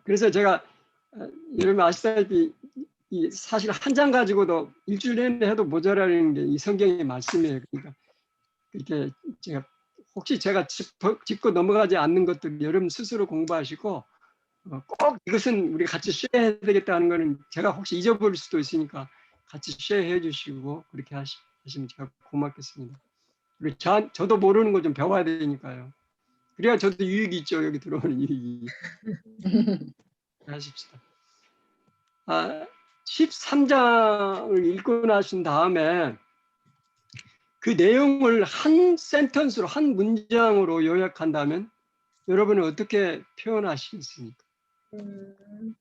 그래서 제가 여러분 아시다시피 사실 한 장 가지고도 일주일 내내 해도 모자라는 게 이 성경의 말씀이에요. 그러니까 이렇게 혹시 제가 짚고 넘어가지 않는 것들 여러분 스스로 공부하시고 꼭 이것은 우리 같이 쉐어해야 되겠다는 거는 제가 혹시 잊어버릴 수도 있으니까 같이 쉐어해 주시고 그렇게 하시면 제가 고맙겠습니다. 그리고 저도 모르는 거 좀 배워야 되니까요. 그래야 저도 유익이 있죠. 여기 들어오는 유익이. 하십시다. 13장을 읽고 나신 다음에 그 내용을 한 센턴스로, 한 문장으로 요약한다면 여러분은 어떻게 표현하시겠습니까?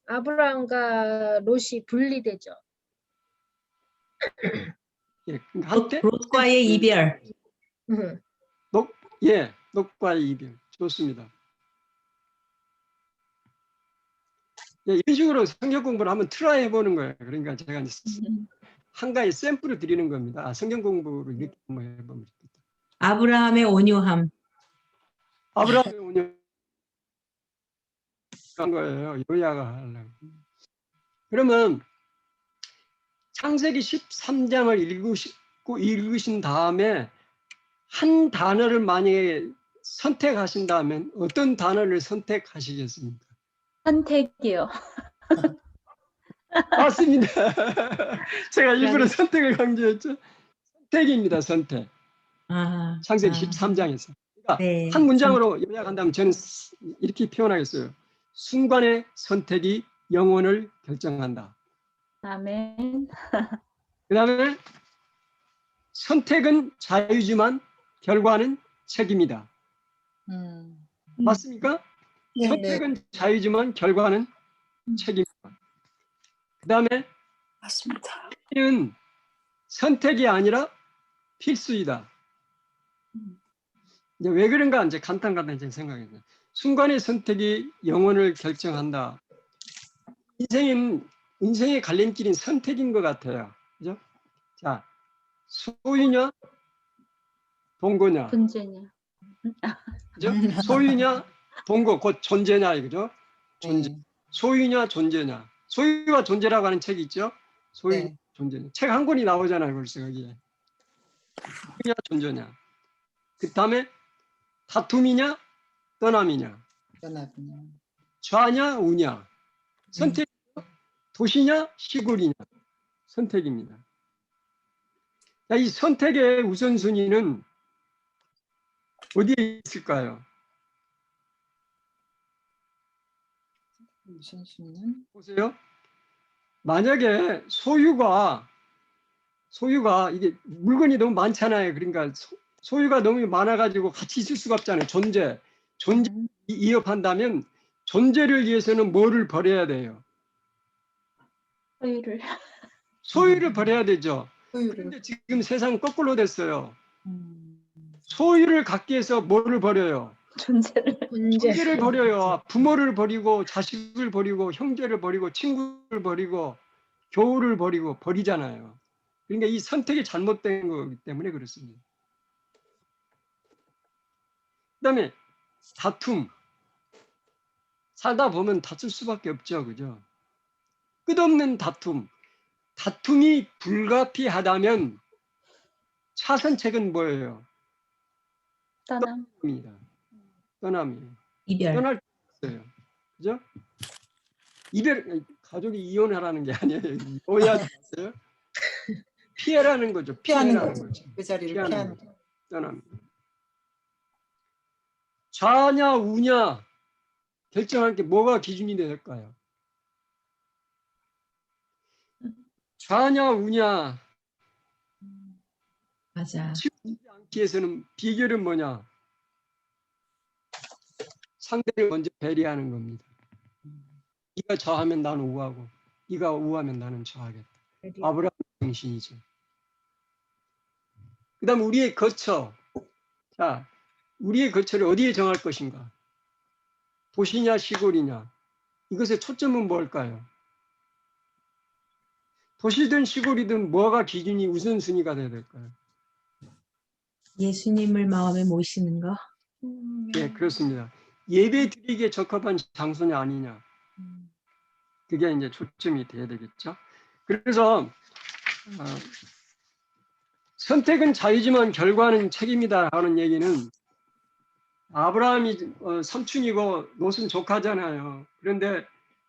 아브라함과 롯이 분리되죠. 예, 롯과의 이별. 롯과의 이별. 좋습니다. 예, 이런 식으로 성경 공부를 한번 트라이 해보는 거예요. 그러니까 제가 한 가지 샘플을 드리는 겁니다. 성경 공부를 이렇게 한번 해보면 좋겠다. 아브라함의 온유함. 아브라함의 온유한 거예요. 요약을 하려고. 그러면 창세기 13장을 읽으신 다음에 한 단어를 만약에 선택하신다면 어떤 단어를 선택하시겠습니까? 선택이요. 맞습니다. 제가 일부러 선택을 강조했죠. 선택입니다. 선택. 창세기 13장에서. 그러니까 네. 한 문장으로 요약한다면 저는 이렇게 표현하겠어요. 순간의 선택이 영혼을 결정한다. 아멘. 그 다음에 선택은 자유지만 결과는 책임이다. 맞습니까? 네, 선택은 자유지만 결과는 책임이다. 그 다음에 맞습니다. 선택이 아니라 필수이다. 이제 왜 그런가 이제 간단하게 생각해요. 순간의 선택이 영혼을 결정한다. 인생의 갈림길인 선택인 것 같아요. 그죠? 자, 소유냐, 동거냐. 분재냐. 그죠? 소유냐, 동거, 곧 존재냐, 이거죠? 존재. 소유냐, 존재냐. 소유와 존재라고 하는 책이 있죠? 소유, 존재냐. 책 한 권이 나오잖아요, 벌써 여기에. 소유냐, 존재냐. 그 다음에 다툼이냐, 떠남이냐. 좌냐, 우냐. 선택, 도시냐, 시골이냐. 선택입니다. 이 선택의 우선순위는 어디에 있을까요? 우선순위는? 보세요. 만약에 소유가 이게 물건이 너무 많잖아요. 그러니까 소유가 너무 많아가지고 같이 있을 수가 없잖아요. 존재 이업한다면 존재를 위해서는 뭐를 버려야 돼요? 소유를 버려야 되죠. 그런데 지금 세상 거꾸로 됐어요. 소유를 갖기 위해서 뭐를 버려요? 존재를 버려요. 부모를 버리고 자식을 버리고 형제를 버리고 친구를 버리고 교우를 버리잖아요. 그러니까 이 선택이 잘못된 거기 때문에 그렇습니다. 그다음에 다툼. 살다 보면 다툴 수밖에 없죠. 그죠? 끝없는 다툼. 다툼이 불가피하다면 차선책은 뭐예요? 떠남입니다. 떠남이에요. 이별. 떠날 수 있어요. 그죠? 가족이 이혼하라는 게 아니에요. 오해하지 마세요. 피해라는 거죠. 피하는 거죠. 그 자리를 피하는 거. 떠납니다. 좌냐 우냐 결정할 게 뭐가 기준이 될까요? 좌냐 우냐. 맞아. 치우지 않기 위해서는 비결은 뭐냐? 상대를 먼저 배려하는 겁니다. 네가 좌하면 나는 우하고 네가 우하면 나는 좌하겠다. 아브라함 정신이죠. 그 다음 우리의 거처. 자, 우리의 거처를 어디에 정할 것인가? 도시냐 시골이냐? 이것의 초점은 뭘까요? 도시든 시골이든 뭐가 기준이 우선순위가 돼야 될까요? 예수님을 마음에 모시는 거. 네, 그렇습니다. 예배 드리기에 적합한 장소냐 아니냐. 그게 이제 초점이 돼야 되겠죠. 그래서 선택은 자유지만 결과는 책임이다 하는 얘기는 아브라함이 삼촌이고 롯은 조카잖아요. 그런데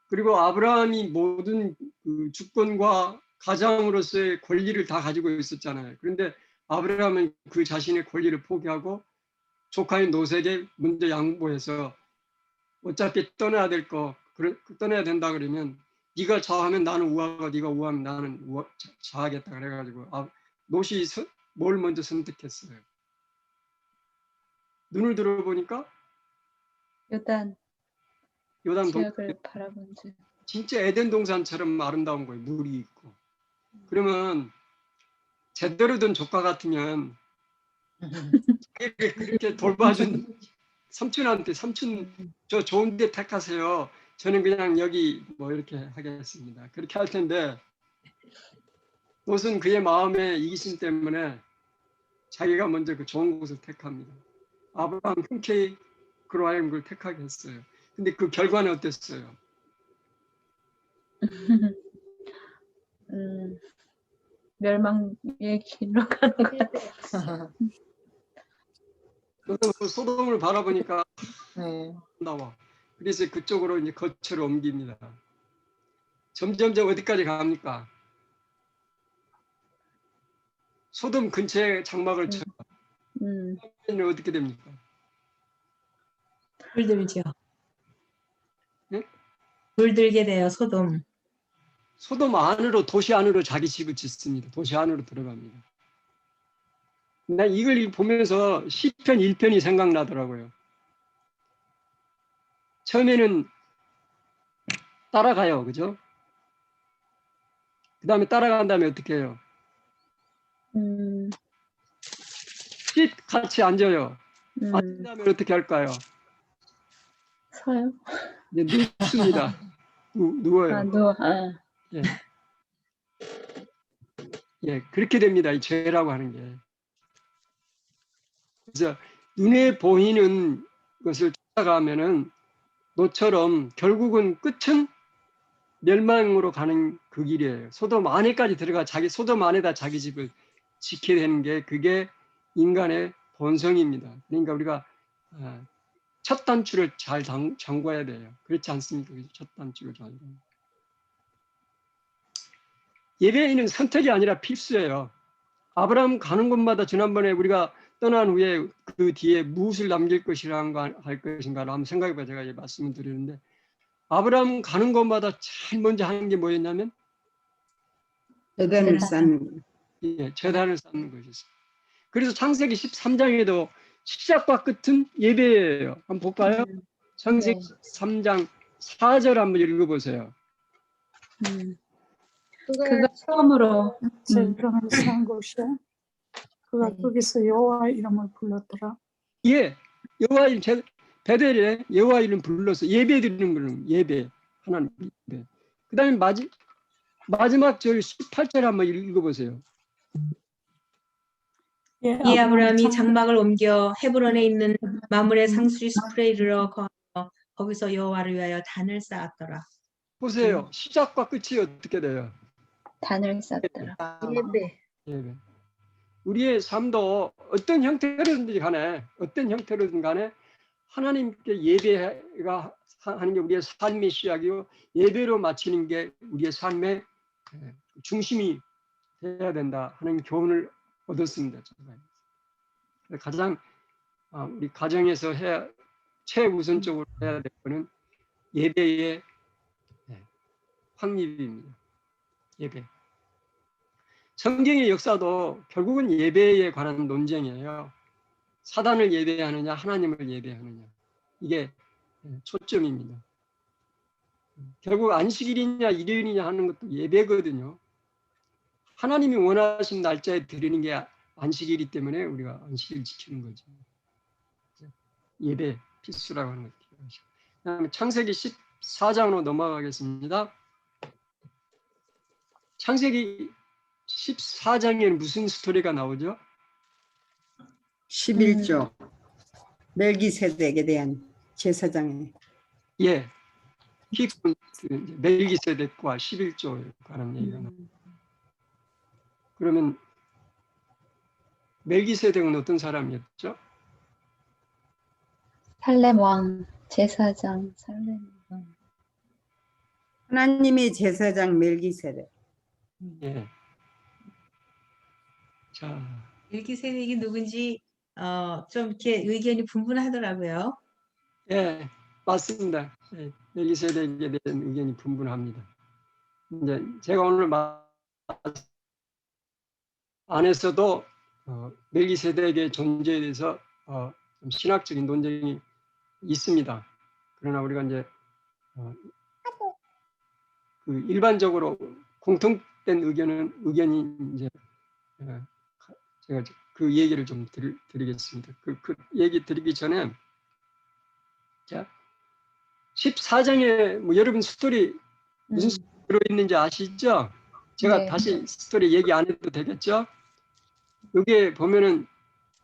그리고 아브라함이 모든 그 주권과 가장으로서의 권리를 다 가지고 있었잖아요. 그런데 아브라함은 그 자신의 권리를 포기하고 조카인 롯에게 먼저 양보해서 어차피 떠나야 될 거 떠나야 된다 그러면 네가 좌하면 나는 우하고 네가 우하면 나는 좌하겠다 그래가지고 롯이 뭘 먼저 선택했어요. 눈을 들어보니까 요단 요단 지역을 바라본 즉 진짜 에덴 동산처럼 아름다운 거예요. 물이 있고. 그러면 제대로 된 조카 같으면 그렇게 돌봐준 삼촌한테 삼촌 저 좋은 데 택하세요. 저는 그냥 여기 뭐 이렇게 하겠습니다. 그렇게 할 텐데 롯은 그의 마음의 이기심 때문에 자기가 먼저 그 좋은 곳을 택합니다. 아브라함 흔쾌히 그로 하여금 그걸 택하게 했어요. 근데 그 결과는 어땠어요? 멸망의 길로 가는 것. 소돔을 바라보니까 네. 나와. 그래서 그쪽으로 이제 거처를 옮깁니다. 점점점 어디까지 갑니까? 소돔 근처에 장막을 쳐요. 그러면 어떻게 됩니까? 물들죠. 네? 물들게 돼요. 소돔. 소돔 안으로 도시 안으로 자기 집을 짓습니다. 도시 안으로 들어갑니다. 난 이걸 보면서 시편 1편이 생각나더라고요. 처음에는 따라가요. 그죠? 그 다음에 따라간 다음에 어떻게 해요? sit 같이 앉아요. 앉은 다음에 어떻게 할까요? 서요? 이제 눕습니다. 누워요. 예. 예, 그렇게 됩니다. 이 죄라고 하는 게. 그래서 눈에 보이는 것을 쫓아가면은 너처럼 결국은 끝은 멸망으로 가는 그 길이에요. 소돔 안에까지 들어가 소돔 안에다 자기 집을 지켜야 되는 게 그게 인간의 본성입니다. 그러니까 우리가 첫 단추를 잘 잠궈야 돼요. 그렇지 않습니까? 첫 단추를 잘 잠궈야. 예배인은 선택이 아니라 필수예요. 아브라함 가는 곳마다 지난번에 우리가 떠난 후에 그 뒤에 무엇을 남길 것이라는 할 것인가 한번 생각해봐 제가 말씀을 드리는데 아브라함 가는 곳마다 제일 먼저 하는 게 뭐였냐면 재단을 쌓는 예, 제단을 쌓는 것이었어요. 그래서 창세기 13장에도 시작과 끝은 예배예요. 한번 볼까요? 창세기 13장 4절 한번 읽어보세요. 그가 처음으로 제단을 쌓은 곳이야. 그가 네. 거기서 여호와 이름을 불렀더라. 예, 여호와 이름 베델에 여호와 이름 불러서 예배 드리는 거는 예배 하나님 예배. 그다음에 마지막 절 18절 한번 읽어보세요. 이 아브라함이 장막을 옮겨 헤브론에 있는 마므레 상수리 숲에 이르러 거하여 거기서 여호와를 위하여 단을 쌓았더라. 보세요. 시작과 끝이 어떻게 돼요? 단을 쌓더라. 예배. 예배. 우리의 삶도 어떤 형태로든지 간에 하나님께 예배가 하는 게 우리의 삶의 시작이고 예배로 마치는 게 우리의 삶의 중심이 돼야 된다 하는 교훈을 얻었습니다. 가장 우리 가정에서 최우선적으로 해야 될 것은 예배의 확립입니다. 예배. 성경의 역사도 결국은 예배에 관한 논쟁이에요. 사단을 예배하느냐 하나님을 예배하느냐 이게 초점입니다. 결국 안식일이냐 일요일이냐 하는 것도 예배거든요. 하나님이 원하신 날짜에 드리는 게 안식일이기 때문에 우리가 안식일 지키는 거죠. 예배 필수라고 하는 것이죠. 그다음에 창세기 14장으로 넘어가겠습니다. 창세기 14장에는 무슨 스토리가 나오죠? 11조 멜기세덱에 대한 제사장에. 예. 히브리 멜기세덱과 11조에 관한 얘기가 나옵니다. 그러면 멜기세덱은 어떤 사람이었죠? 살렘 왕 제사장 살렘 왕. 하나님의 제사장 멜기세덱. 예. 자, 멜기세덱이 누군지 좀 이렇게 의견이 분분하더라고요. 예, 맞습니다. 예, 멜기세덱에 대한 의견이 분분합니다. 이제 제가 오늘 안에서도 멜기세덱의 존재에 대해서 좀 신학적인 논쟁이 있습니다. 그러나 우리가 이제 그 일반적으로 공통된 의견이 이제 제가 그 얘기를 좀 드리겠습니다. 그 얘기 드리기 전에 자 14장에 뭐 여러분 스토리 무슨 스토리 들어있는지 아시죠? 제가 네. 다시 스토리 얘기 안 해도 되겠죠? 여기에 보면은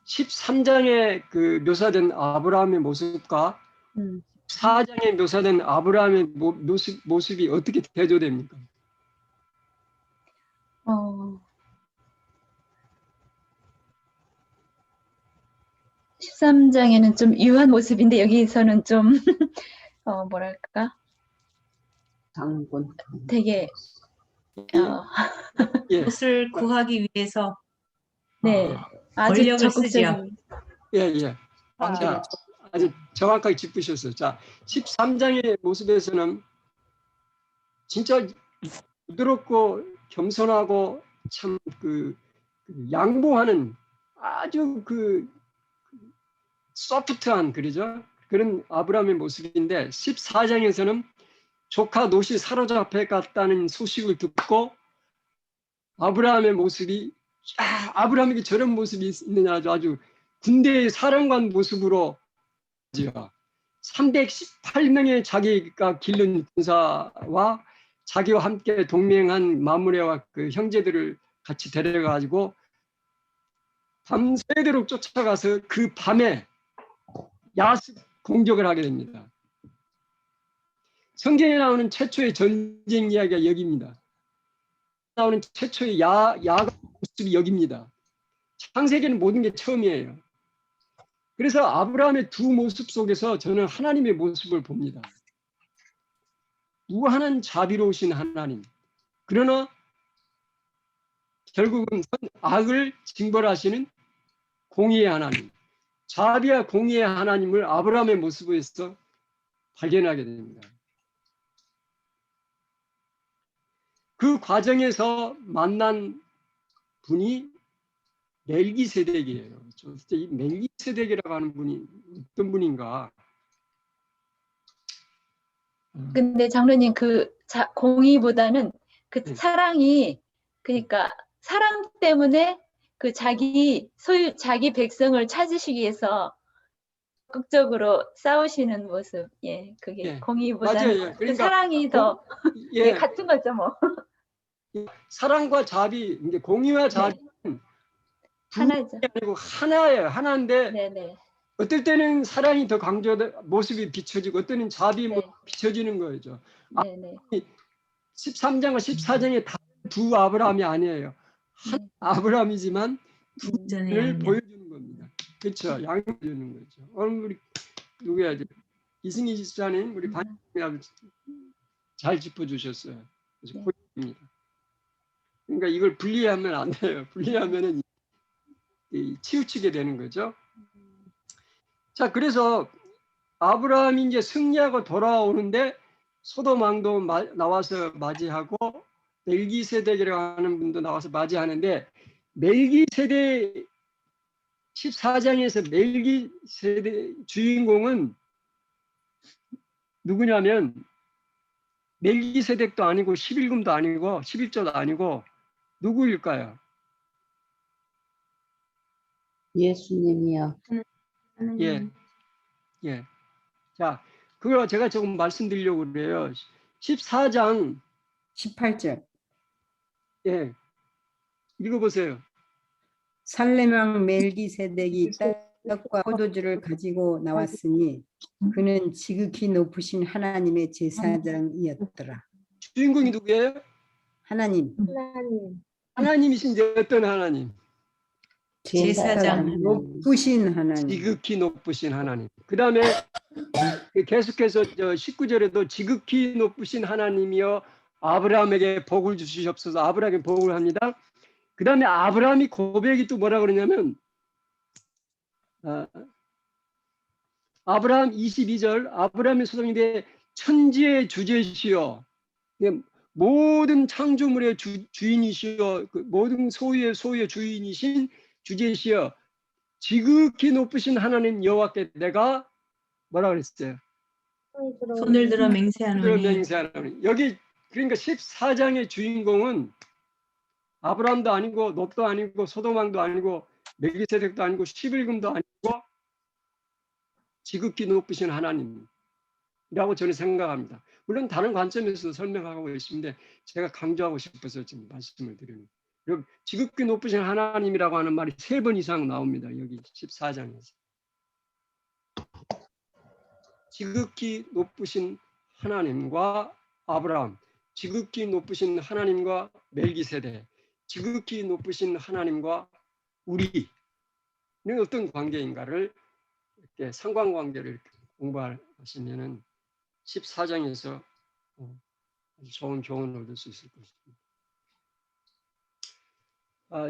13장에 그 묘사된 아브라함의 모습과 4장에 묘사된 아브라함의 모습이 어떻게 대조됩니까? 13장에는 좀 유한 모습인데 여기서는 좀 뭐랄까 장군. 되게 예, 그것을 구하기 위해서 네 아주 권력을 쓰지요. 적극적인 예. 자, 아주 정확하게 짚으셨어요. 자, 13장의 모습에서는 진짜 부드럽고 겸손하고 참 양보하는 아주 소프트한 그러죠. 그런 아브라함의 모습인데 14장에서는 조카 롯이 사로잡혀갔다는 소식을 듣고 아브라함의 모습이 아브라함에게 저런 모습이 있느냐 아주 군대의 사령관 모습으로 318명의 자기가 기른 군사와 자기와 함께 동맹한 마므레와 그 형제들을 같이 데려가지고 밤새도록 쫓아가서 그 밤에 야습 공격을 하게 됩니다. 성경에 나오는 최초의 전쟁 이야기가 여기입니다. 나오는 최초의 야가 모습이 여기입니다. 창세기는 모든 게 처음이에요. 그래서 아브라함의 두 모습 속에서 저는 하나님의 모습을 봅니다. 무한한 자비로우신 하나님. 그러나 결국은 악을 징벌하시는 공의의 하나님. 자비와 공의의 하나님을 아브라함의 모습에서 발견하게 됩니다. 그 과정에서 만난 분이 멜기세덱이에요. 진짜 이 멜기세덱이라고 하는 분이 어떤 분인가? 근데 장로님 그 공의보다는 그 네. 사랑이 그러니까 사랑 때문에 그 자기 백성을 찾으시기 위해서 적극적으로 싸우시는 모습, 예, 그게 예, 공의보다는 맞아요. 그 그러니까 사랑이 더 예, 같은 거죠, 뭐. 사랑과 자비, 이제 공의와 자비는 하나죠. 아니고 하나예요. 하나인데 네네. 어떨 때는 사랑이 더 모습이 비춰지고 어떨 때는 자비 네. 비춰지는 거죠. 네네. 13장과 14장에 다 두 아브라함이 아니에요. 한 네. 아브라함이지만 두 전의 를 양면. 보여주는 겁니다. 그렇죠. 양을 보여주는 거죠. 오늘 우리 누구야? 이승희 집사님 우리 반장님이 아주 잘 짚어주셨어요. 그래서 네. 보입니다. 그러니까 이걸 분리하면 안 돼요. 분리하면은 치우치게 되는 거죠. 자, 그래서 아브라함이 이제 승리하고 돌아오는데 소돔 왕도 나와서 맞이하고 멜기세덱이라고 하는 분도 나와서 맞이하는데 멜기세덱 14장에서 멜기세덱 주인공은 누구냐면 멜기세덱도 아니고 11금도 아니고 11조도 아니고 누구일까요? 예수님이요. 예. 자, 그걸 제가 조금 말씀드리려고 그래요. 14장 18절. 예. 읽어보세요. 살렘 왕 멜기세덱이 떡과 포도주를 가지고 나왔으니 그는 지극히 높으신 하나님의 제사장이었더라. 주인공이 누구예요? 하나님, 하나님. 하나님이신데 어떤 하나님? 제사장. 높으신 하나님. 지극히 높으신 하나님. 그 다음에 계속해서 19절에도 지극히 높으신 하나님이여 아브라함에게 복을 주시옵소서. 아브라함에게 복을 합니다. 그 다음에 아브라함이 고백이 또 뭐라 그러냐면 아브라함 22절 아브라함의 소송인데 천지의 주제시여 모든 창조물의 주인이시여 모든 소유의 주인이신 주제시여 지극히 높으신 하나님 여호와께 내가 뭐라 그랬어요? 손을 들어 맹세하노니 맹세하노니. 여기 그러니까 14장의 주인공은 아브라함도 아니고 롯도 아니고 소돔왕도 아니고 멜기세덱도 아니고 11금도 아니고 지극히 높으신 하나님이라고 저는 생각합니다. 물론 다른 관점에서 설명하고 있는데 제가 강조하고 싶어서 지금 말씀을 드립니다. 지극히 높으신 하나님이라고 하는 말이 3번 이상 나옵니다. 여기 14장에서. 지극히 높으신 하나님과 아브라함, 지극히 높으신 하나님과 멜기세덱, 지극히 높으신 하나님과 우리는 어떤 관계인가를 이렇게 상관관계를 이렇게 공부하시면은 14장에서 아주 좋은 교훈을 얻을 수 있을 것입니다.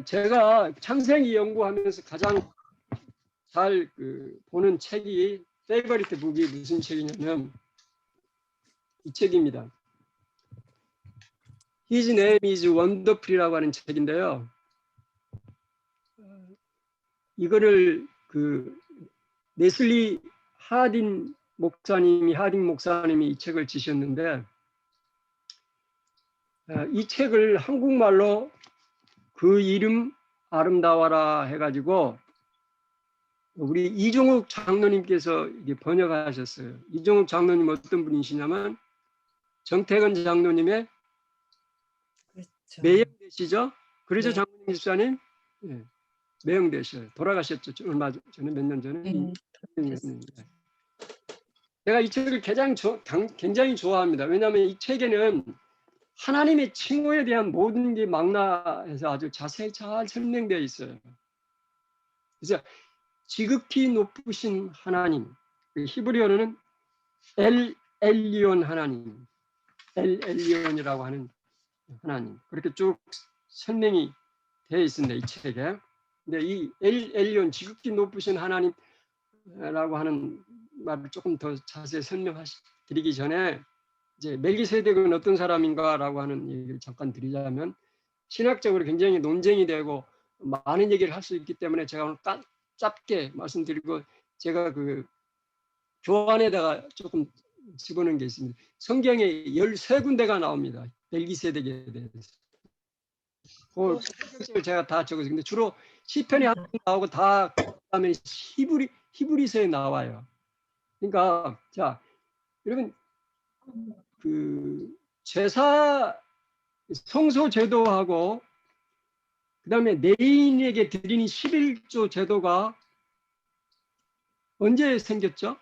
제가 창세기 연구하면서 가장 잘 보는 책이 페이버리트 북이 무슨 책이냐면 이 책입니다. His name is wonderful이라고 하는 책인데요. 이거를 네슬리 하딩 목사님이 이 책을 지셨는데 이 책을 한국말로 그 이름 아름다워라 해가지고 우리 이종욱 장로님께서 이게 번역하셨어요. 이종욱 장로님 어떤 분이시냐면 정태근 장로님의 그렇죠. 매형되시죠? 그러죠, 네. 장로님 집사님? 네. 매형되셔요. 돌아가셨죠. 얼마 전에 몇 년 전에. 네, 제가 이 책을 굉장히 좋아합니다. 왜냐하면 이 책에는 하나님의 칭호에 대한 모든 게 망라해서 아주 자세히 잘 설명되어 있어요. 그래서 지극히 높으신 하나님, 히브리어로는 엘 엘리온 하나님, 엘 엘리온이라고 하는 하나님, 그렇게 쭉 설명이 되어 있습니다. 이 책에. 근데 이 엘 엘리온, 지극히 높으신 하나님라고 하는 말을 조금 더 자세히 설명드리기 전에 이제 멜기세덱은 어떤 사람인가라고 하는 얘기를 잠깐 드리자면 신학적으로 굉장히 논쟁이 되고 많은 얘기를 할 수 있기 때문에 제가 오늘 짧게 말씀드리고 제가 교환에다가 조금 집어넣은 게 있습니다. 성경에 13군데가 나옵니다. 멜기세덱에 대해서. 그 성경을 제가 다 적었어요. 근데 주로 시편에 한 번 나오고 다 그다음에 히브리서에 나와요. 그러니까 자 여러분 제사 성소 제도하고 그다음에 내인에게 드리는 11조 제도가 언제 생겼죠?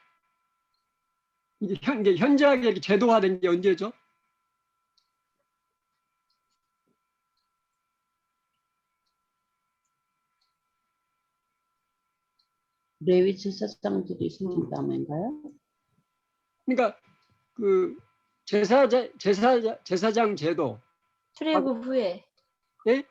이게 현저하게 제도화된 게 언제죠? 레위 제사장들이 생긴 다음인가요? 그러니까 제사장 제도. 출애굽 후에. 예?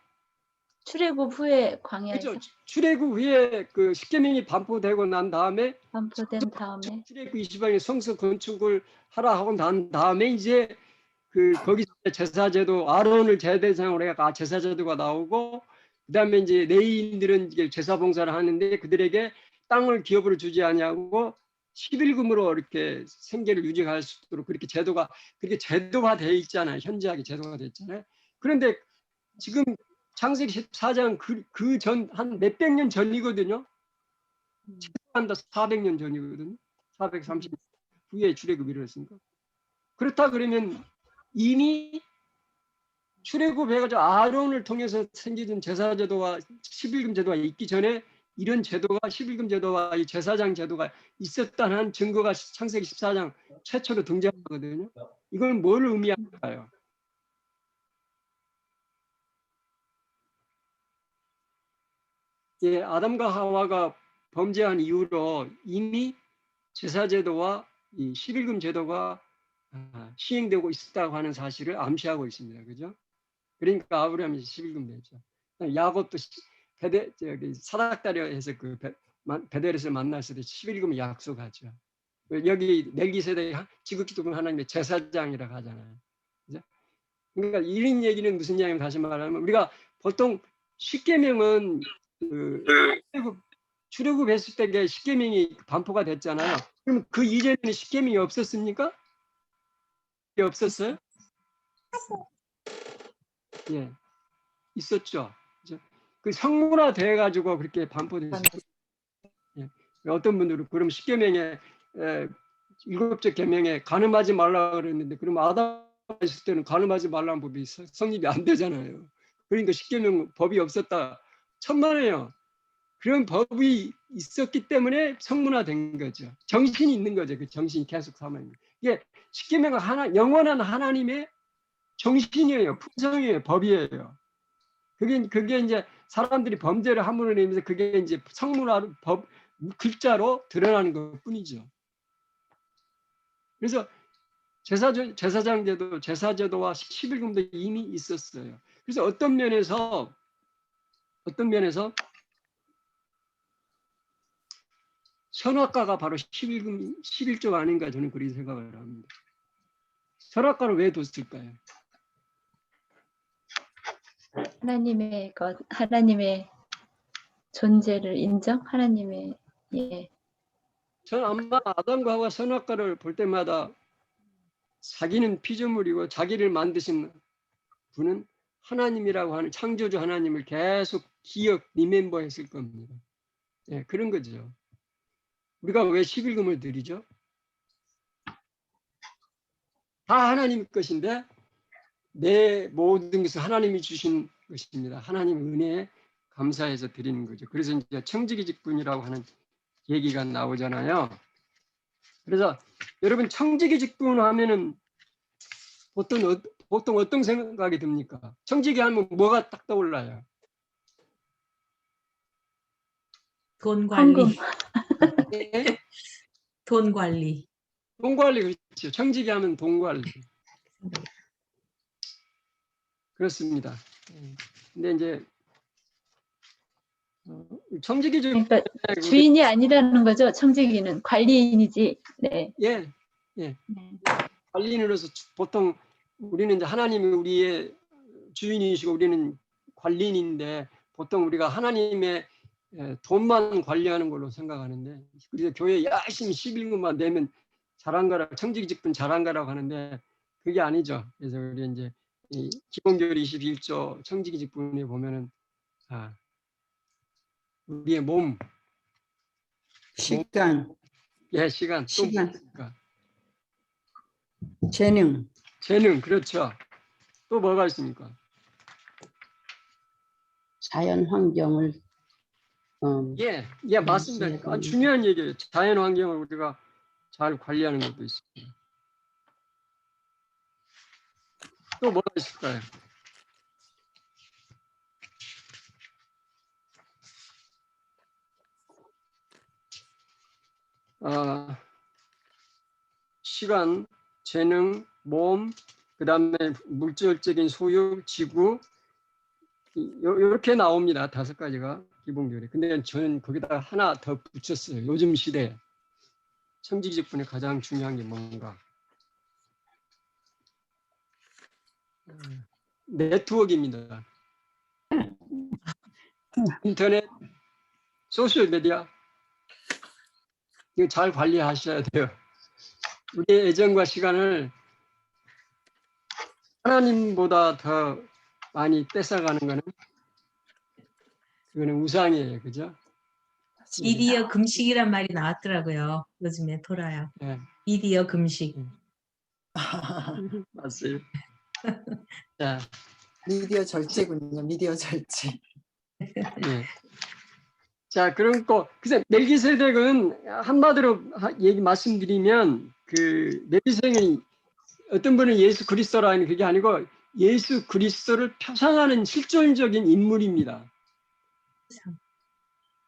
출애굽 후에 광야에서 그렇죠. 출애굽 후에 십계명이 반포되고 난 다음에 반포된 다음에 출애굽 20장에 성소 건축을 하라 하고 난 다음에 이제 거기서 제사제도 아론을 제대상으로 해가 제사제도가 나오고 그다음에 이제 레위인들은 이제 제사봉사를 하는데 그들에게 땅을 기업으로 주지 아니하고 11금으로 이렇게 생계를 유지할 수 있도록 그렇게 제도화되어 있잖아요. 현저하게 제도화되어 있잖아요. 그런데 지금 창세기 14장 그 전 한 몇백 년 전이거든요. 최소한 400년 전이거든요. 430년 후에 출애굽이 일어났으니까. 그렇다 그러면 이미 출애굽해가지고 아론을 통해서 생기던 제사제도와 11금 제도가 있기 전에 이런 제도가 11금 제도와 이 제사장 제도가 있었다는 증거가 창세기 14장 최초로 등장하거든요. 이건 뭘 의미할까요? 예, 아담과 하와가 범죄한 이후로 이미 제사제도와 이 11금 제도가 시행되고 있었다고 하는 사실을 암시하고 있습니다. 그죠? 그러니까 아브라함이 11금 되죠. 야곱도 사닥다리에서 그 베델에서 만났을 때 11금을 약속하죠. 여기 멜기세덱이 지극히 높은 하나님의 제사장이라고 하잖아요. 그죠? 그러니까 이런 얘기는 무슨 얘기냐면 다시 말하면 우리가 보통 십계명은 출애굽했을 때 십계명이 반포가 됐잖아요. 그럼 그 이전에는 십계명이 없었습니까? 없었어요? 예, 있었죠. 그죠? 그 성문화 돼 가지고 그렇게 반포됐어요. 예. 어떤 분들은 그럼 십계명에 7째 계명에 간음하지 말라 그랬는데 그럼 아담 있을 때는 간음하지 말라는 법이 성립이 안 되잖아요. 그러니까 십계명 법이 없었다. 천만에요. 그런 법이 있었기 때문에 성문화된 거죠. 정신이 있는 거죠. 그 정신이 계속 삼아있는 거예요. 이게 십계명은 영원한 하나님의 정신이에요. 품성이에요. 법이에요. 그게 이제 사람들이 범죄를 함으로 인해서 그게 이제 성문화로 법 글자로 드러나는 것뿐이죠. 그래서 제사장제도, 제사제도와 11금도 이미 있었어요. 그래서 어떤 면에서 선악과가 바로 11조 아닌가 저는 그렇게 생각을 합니다. 선악과를 왜 뒀을까요? 하나님의 존재를 하나님의 예. 저는 아마 아담과 하와 선악과를 볼 때마다 자기는 피조물이고 자기를 만드신 분은 하나님이라고 하는 창조주 하나님을 계속 리멤버 했을 겁니다. 예, 그런 거죠. 우리가 왜 11금을 드리죠? 다 하나님 것인데 내 모든 것은 하나님이 주신 것입니다. 하나님 은혜에 감사해서 드리는 거죠. 그래서 이제 청지기 직분이라고 하는 얘기가 나오잖아요. 그래서 여러분 청지기 직분 하면은 보통 어떤 생각이 듭니까? 청지기 하면 뭐가 딱 떠올라요? 돈 관리. 헌금. 예? 돈 관리. 돈 관리 그렇죠. 청지기 하면 돈 관리. 그렇습니다. 근데 이제 청지기 직분 그러니까 주인이 아니라는 거죠. 청지기는 관리인이지. 네. 예. 관리인으로서 보통 우리는 이제 하나님이 우리의 주인이시고 우리는 관리인인데 보통 우리가 하나님의 돈만 관리하는 걸로 생각하는데 그래서 교회 열심히 11금만 내면 잘한 거라 청지기 직분 잘한 거라고 하는데 그게 아니죠. 그래서 우리 이제 이 기본교리 21조 청지기 직분에 보면은 우리의 몸, 시간, 시간, 재능, 그렇죠. 또 뭐가 있습니까? 자연 환경을 맞습니다. 중요한 얘기예요. 자연 환경을 우리가 잘 관리하는 것도 있습니다. 또 뭐가 있을까요? 시간, 재능, 몸, 그 다음에 물질적인 소유, 지구 이렇게 나옵니다. 5가지가 기본교리. 근데 저는 거기다 하나 더 붙였어요. 요즘 시대에 청지기 직분에 가장 중요한 게 뭔가? 네트워크입니다. 인터넷, 소셜미디어 이거 잘 관리하셔야 돼요. 우리의 애정과 시간을 하나님보다 더 많이 뺏어가는 거는 그거는 우상이에요. 그죠? 미디어 금식이란 말이 나왔더라고요. 요즘에 돌아요. 네. 미디어 금식. 맞아요. 자, 미디어 절제군요. 미디어 절제. 네. 자, 그러니까 그래서 멜기세덱은 한마디로 얘기 말씀드리면 그 멜기세덱이 어떤 분은 예수 그리스도라는 그게 아니고 예수 그리스도를 표상하는 실존적인 인물입니다.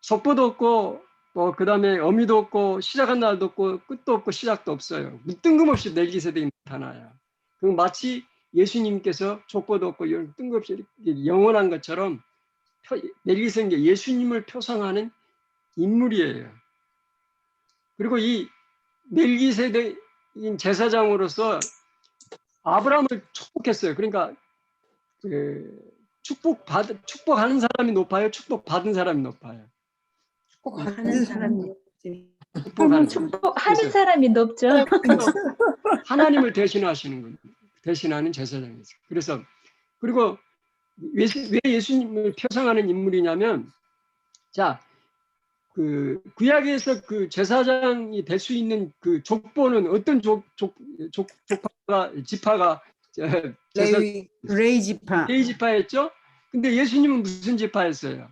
속보도 없고 뭐 그다음에 어미도 없고 시작한 날도 없고 끝도 없고 시작도 없어요. 뜬금없이 멜기세덱이 나타나요. 그 마치 예수님께서 족보도 없고 뜬금없이 이렇게 영원한 것처럼 멜기세덱이 예수님을 표상하는 인물이에요. 그리고 이 멜기세덱인 제사장으로서 아브라함을 축복했어요. 그러니까 축복하는 사람이 높아요. 축복받은 사람이 높아요. 하는 사람이 축복하는 사람. 축복하는 사람이 높죠. 하나님을 대신하시는 거예요. 대신하는 제사장이죠. 그래서 그리고 왜 예수님을 표상하는 인물이냐면 자, 그 구약에서 그 제사장이 될 수 있는 그 족보는 어떤 지파가 레위 지파. 레위 지파였죠? 근데 예수님은 무슨 지파였어요?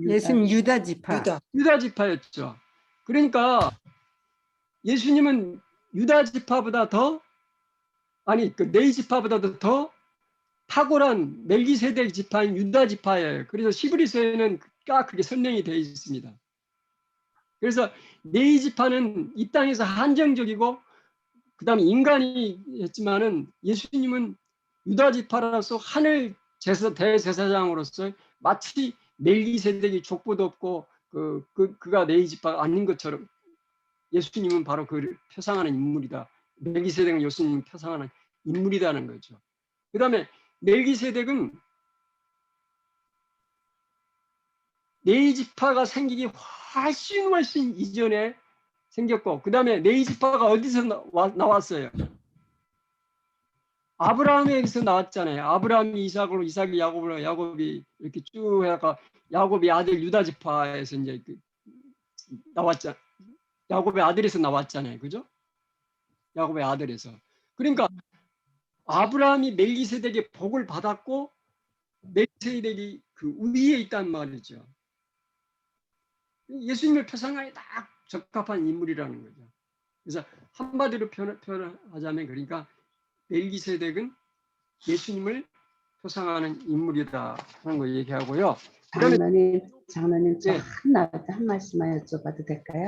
예수님 유다 지파. 유다 지파였죠. 그러니까 예수님은 유다 지파보다 더 아니 그 레위 지파보다도 더 탁월한 멜기세덱 지파인 유다 지파예요. 그래서 히브리서에는 그게 설명이 되어 있습니다. 그래서 레위 지파는 이 땅에서 한정적이고 그다음에 인간이 했지만은 예수님은 유다 지파라서 하늘 대제사장으로서 마치 멜기세덱이 족보도 없고 그가 레위 지파가 아닌 것처럼 예수님은 바로 그를 표상하는 인물이다. 멜기세덱은 예수님을 표상하는 인물이라는 거죠. 그다음에 멜기세덱은 레위 지파가 생기기 훨씬 이전에 생겼고 그 다음에 레위 지파가 어디서 나왔어요? 아브라함에게서 나왔잖아요. 아브라함이 이삭으로, 이삭이 야곱으로, 야곱이 이렇게 쭉 해가 야곱의 아들 유다 지파에서 이제 나왔잖아요. 야곱의 아들에서 나왔잖아요. 그죠? 야곱의 아들에서. 그러니까 아브라함이 멜기세덱의 복을 받았고 멜기세덱이 그 위에 있단 말이죠. 예수님을 표상하기 딱 적합한 인물이라는 거죠. 그래서 한마디로 표현하자면 그러니까 멜기세덱은 예수님을 표상하는 인물이다 하는 거 얘기하고요. 장로님 저 예. 한 말씀만 여쭤봐도 될까요?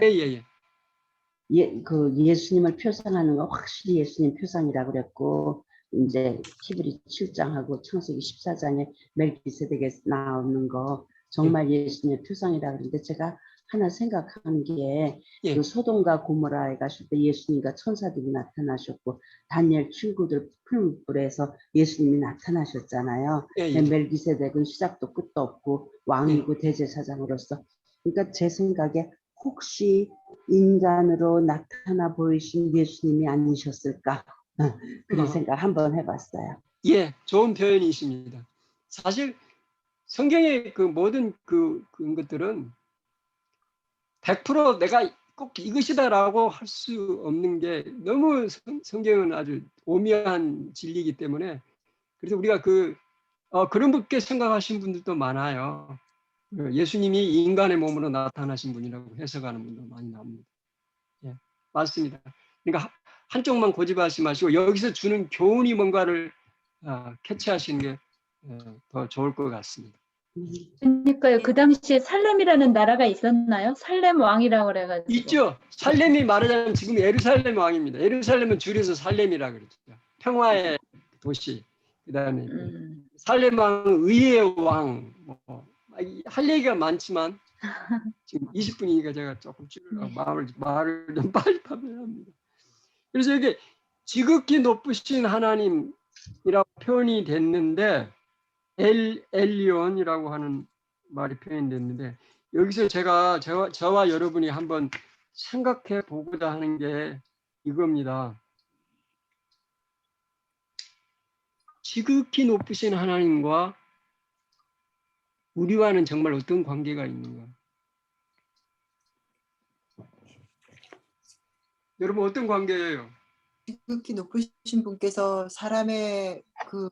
예. 그 예수님을 표상하는 거 확실히 예수님 표상이라고 그랬고 이제 히브리 7장하고 창세기 14장에 멜기세덱에서 나오는 거 정말 예수님의 표상이라고 그러는데 제가 하나 생각한 게 그 소돔과 고모라에 가실 때 예수님과 천사들이 나타나셨고 다니엘 친구들 풀물불에서 예수님이 나타나셨잖아요. 멜기세덱은 시작도 끝도 없고 왕이고 대제사장으로서 그러니까 제 생각에 혹시 인간으로 나타나 보이신 예수님이 아니셨을까 그런 생각 한번 해봤어요. 예, 좋은 표현이십니다. 사실 성경의 그 모든 그런 것들은 100% 내가 꼭 이것이다라고 할 수 없는 게 너무 성경은 아주 오묘한 진리이기 때문에 그래서 우리가 그런 분께 생각하신 분들도 많아요. 예수님이 인간의 몸으로 나타나신 분이라고 해석하는 분도 많이 나옵니다. 예, 맞습니다. 그러니까 한쪽만 고집하지 마시고 여기서 주는 교훈이 뭔가를 캐치하시는 게 더 좋을 것 같습니다. 그러니까요. 그 당시에 살렘이라는 나라가 있었나요? 살렘 왕이라고 그래가지고. 있죠. 살렘이 말하자면 지금 예루살렘 왕입니다. 예루살렘은 줄여서 살렘이라 그러죠. 평화의 도시. 그다음에 살렘 왕은 의의 왕. 할 얘기가 많지만 지금 20분이니까 제가 조금 말을 좀 빨리 하면 합니다. 그래서 이게 지극히 높으신 하나님이라고 표현이 됐는데 엘리온이라고 하는 말이 표현됐는데 여기서 저와 여러분이 한번 생각해 보고자 하는 게 이겁니다. 지극히 높으신 하나님과 우리와는 정말 어떤 관계가 있는가? 여러분 어떤 관계예요? 지극히 높으신 분께서 사람의 그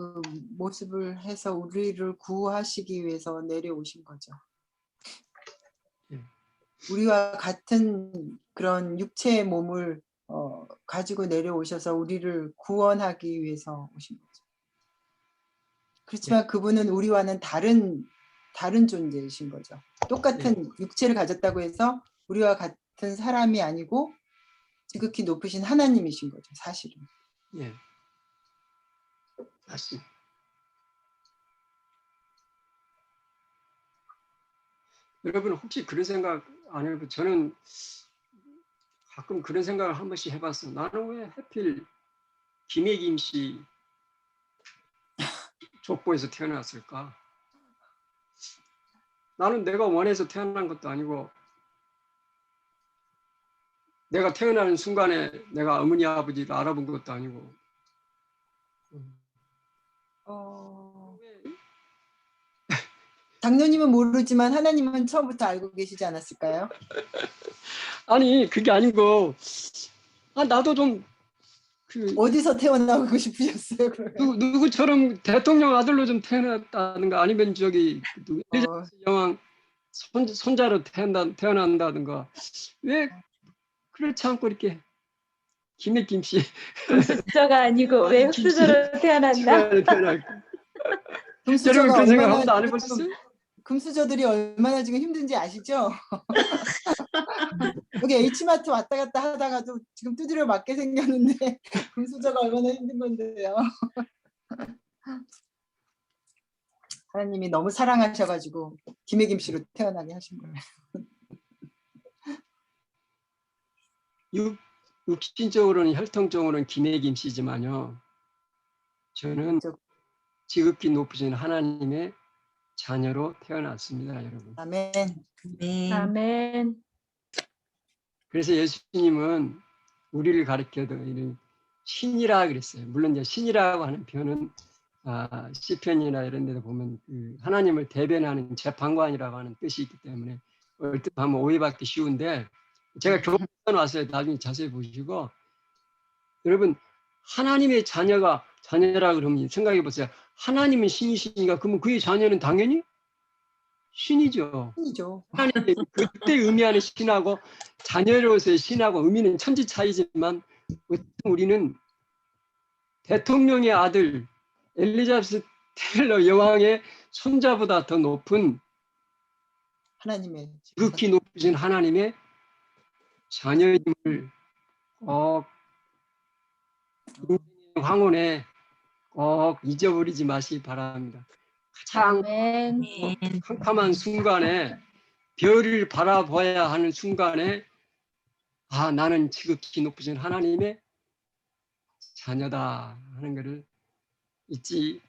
모습을 해서 우리를 구하시기 위해서 내려오신 거죠. 우리와 같은 그런 육체의 몸을 가지고 내려오셔서 우리를 구원하기 위해서 오신 거죠. 그렇지만 그분은 우리와는 다른 존재이신 거죠. 똑같은 육체를 가졌다고 해서 우리와 같은 사람이 아니고 지극히 높으신 하나님이신 거죠, 사실은. 예. 맞습니다. 여러분 혹시 그런 생각 안 해보고 저는 가끔 그런 생각을 한 번씩 해봤어. 나는 왜 하필 김혜김 씨 족보에서 태어났을까? 나는 내가 원해서 태어난 것도 아니고 내가 태어나는 순간에 내가 어머니 아버지를 알아본 것도 아니고 장로님은 모르지만 하나님은 처음부터 알고 계시지 않았을까요? 아니 그게 아니고 나도 좀 어디서 태어나고 싶으셨어요? 그러면? 누구처럼 대통령 아들로 좀 태어났다든가 아니면 저기 엘리자베스 여왕 손자로 태어난다든가 왜 그렇지 않고 이렇게 김혜김 씨 금수저가 아니고 왜 흑수저로 태어난다? 태어날까? 금수저가 여러분 그런 생각 얼마나 한 번도 안 해보셨어요? 금수저들이 얼마나 지금 힘든지 아시죠? 여기 H마트 왔다 갔다 하다가도 지금 두드려 맞게 생겼는데 금수저가 얼마나 힘든 건데요. 하나님이 너무 사랑하셔가지고 김혜김 씨로 태어나게 하신 거예요. 육신적으로는 혈통적으로는 김혜김 씨지만요. 저는 지극히 높으신 하나님의 자녀로 태어났습니다, 여러분. 아멘. 아멘. 그래서 예수님은 우리를 가리켜도 이런 신이라 그랬어요. 물론 이제 신이라고 하는 표현은 시편이나 이런 데도 보면 그 하나님을 대변하는 재판관이라고 하는 뜻이 있기 때문에 얼뜻하면 오해받기 쉬운데 제가 교훈 왔어요. 나중에 자세히 보시고 여러분 하나님의 자녀라 그러면 생각해 보세요. 하나님은 신이시니까 그러면 그의 자녀는 당연히 신이죠. 신이죠. 하나님의 그때 의미하는 신하고 자녀로서의 신하고 의미는 천지 차이지만 우리는 대통령의 아들 엘리자베스 테일러 여왕의 손자보다 더 높은 하나님의 지극히 높으신 하나님의 자녀임을 꼭 황혼에 꼭 잊어버리지 마시기 바랍니다. 가장 아멘. 캄캄한 순간에 별을 바라봐야 하는 순간에 나는 지극히 높으신 하나님의 자녀다 하는 것을 잊지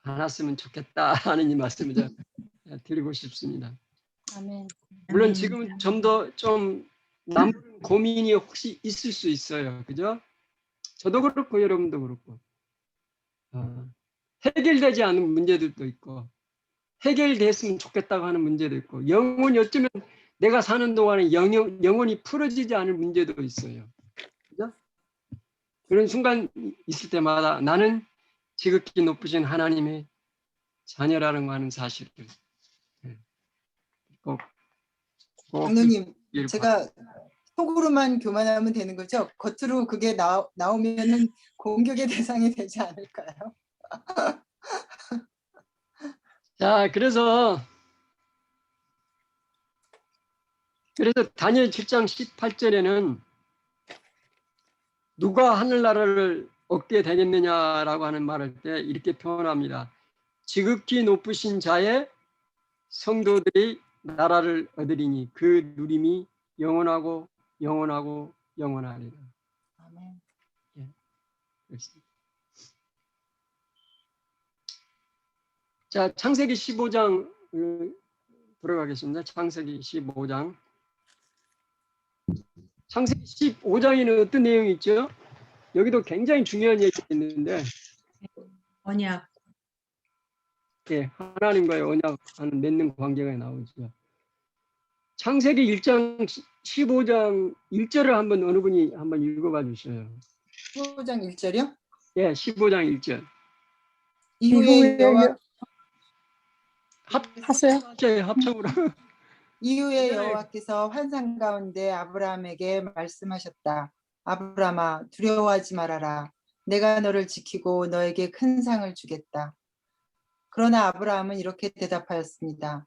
않았으면 좋겠다 하는 이 말씀을 제가 드리고 싶습니다. 아멘. 물론 지금은 좀 남은 고민이 혹시 있을 수 있어요. 그죠? 저도 그렇고 여러분도 그렇고 해결되지 않은 문제들도 있고 해결됐으면 좋겠다고 하는 문제도 있고 영혼이 어쩌면 내가 사는 동안에 영혼이 풀어지지 않을 문제도 있어요. 그죠? 그런 순간 있을 때마다 나는 지극히 높으신 하나님의 자녀라는 하는 사실을 꼭 장로님, 제가 속으로만 교만하면 되는 거죠? 겉으로 그게 나오면은 공격의 대상이 되지 않을까요? 자, 그래서 다니엘 7장 18절에는 누가 하늘나라를 얻게 되겠느냐라고 하는 말할 때 이렇게 표현합니다. 지극히 높으신 자의 성도들이 나라를 얻으리니 그 누림이 영원하고 영원하고 영원하리라. 아멘. 예, 그렇습니다. 자, 창세기 15장 들어가겠습니다. 창세기 15장. 창세기 15장에는 어떤 내용이 있죠? 여기도 굉장히 중요한 얘기가 있는데 언약. 예, 하나님과의 언약하는 맺는 관계가 나오죠. 창세기 1장 15장 1절을 한번 어느 분이 한번 읽어봐 주세요. 15장 1절이요? 예, 15장 1절. 이후에 여호와 하세요. 합성으로. 이후에 여호와께서 환상 가운데 아브라함에게 말씀하셨다. 아브라함아, 두려워하지 말아라. 내가 너를 지키고 너에게 큰 상을 주겠다. 그러나 아브라함은 이렇게 대답하였습니다.